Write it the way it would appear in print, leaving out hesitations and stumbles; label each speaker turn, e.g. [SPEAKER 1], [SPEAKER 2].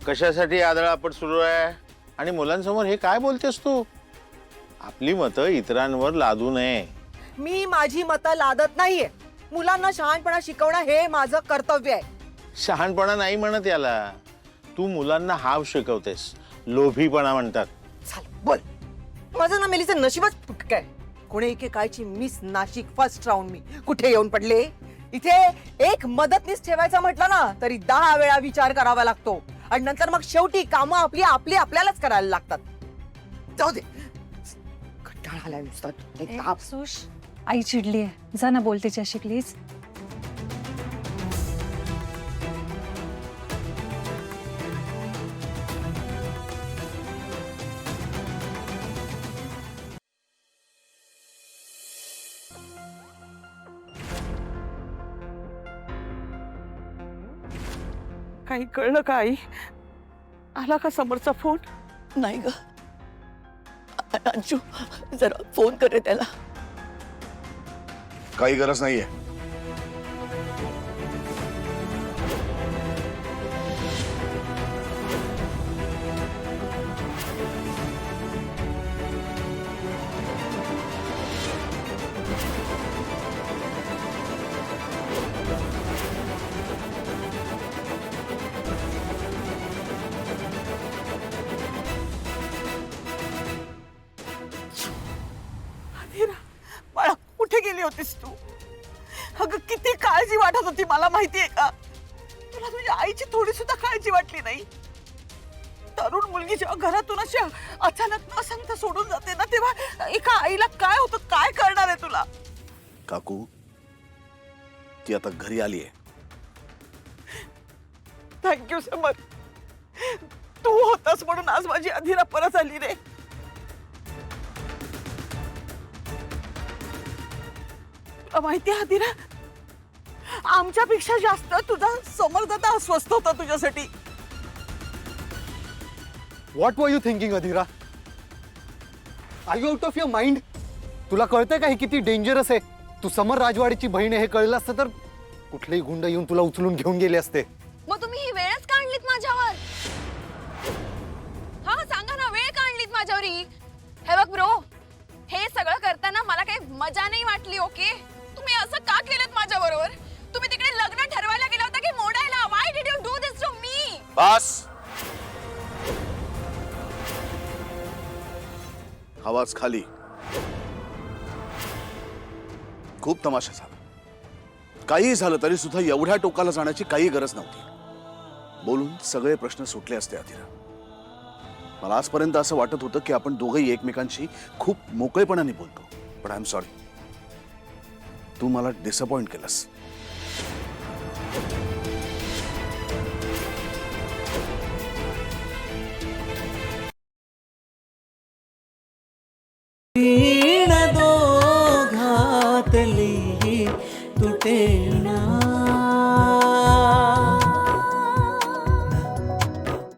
[SPEAKER 1] कशासाठी आदळापट सुरू आहे आणि मुलांसमोर हे काय बोलतेस तू? आपली मतं इतरांवर लादू नये.
[SPEAKER 2] मी माझी मतं लादत नाहीये. मुलांना शहाणपणा शिकवणं हे माझं कर्तव्य आहे.
[SPEAKER 1] शहाणपणा नाही म्हणत याला, तू मुलांना हाव शिकवतेस. लोभीपणा म्हणतात.
[SPEAKER 2] चाल बोल. माझं ना मेलीचं नशीबच फुटकं आहे. कोणी एकेकाळची मिस नाशिक फर्स्ट राऊंड मी कुठे येऊन पडले. इथे एक मदतनीस ठेवायचं म्हटलं ना तरी 10 वेळा विचार करावा लागतो आणि नंतर मग शेवटी कामं आपली आपल्यालाच करायला लागतात. जाऊ दे, कंटाळा आलाय नुसता.
[SPEAKER 3] सुश, आई चिडली आहे, जा ना बोल तिच्याशी प्लीज.
[SPEAKER 4] काही कळलं का आई? आला का समोरचा फोन?
[SPEAKER 5] नाही ग अंशू, जरा फोन करे त्याला.
[SPEAKER 6] काही गरज नाहीये.
[SPEAKER 4] बाळा, कुठे गेली होतीस तू? अगं किती काळजी वाटत होती मला माहितीये का? तुला तुझ्या आईची थोडी सुद्धा काळजी वाटली नाही. तरुण मुलगी जेव्हा घरातून अशी अचानक न सांगता सोडून जाते ना, तेव्हा एका आईला काय होतं, काय करणार आहे तुला?
[SPEAKER 6] काकू, ती आता घरी आली आहे.
[SPEAKER 4] थँक्यू समर, तू होतास म्हणून आज माझी अधीरा परत आली रे. तुला माहिती आहे अधीरा, आमच्यापेक्षा जास्त तुझा समर्थता अस्वस्थ होता तुझ्यासाठी.
[SPEAKER 7] What were you thinking, Adheera? Are you out of your mind? तुला कळतंय का हे किती डेंजरस आहे? तू समर राजवाडीची बहीण आहे हे कळलं असतं तर कुठलेही गुंड येऊन तुला उचलून घेऊन गेले असते.
[SPEAKER 8] मग तुम्ही ही वेळच का आणलीत माझ्यावर? हा सांगा ना, वेळ का आणलीत माझ्यावर ही? हे बघ ब्रो, हे सगळं करताना मला काही मजा नाही वाटली. ओके, तुम्ही असं का केलं माझ्या बरोबर? तुम्ही तिकडे लग्न ठरवायला गेला होता की मोडायला? Why did you do this to me?
[SPEAKER 6] बस, आवाज खाली. खूप तमाशा झाला. काही झालं तरी सुद्धा एवढ्या टोकाला जाण्याची काही गरज नव्हती. बोलून सगळे प्रश्न सुटले असते अधीरा. मला आजपर्यंत असं वाटत होतं की आपण दोघंही एकमेकांशी खूप मोकळेपणाने बोलतो. पण आय एम सॉरी, तू मला डिसअपॉइंट केलंस.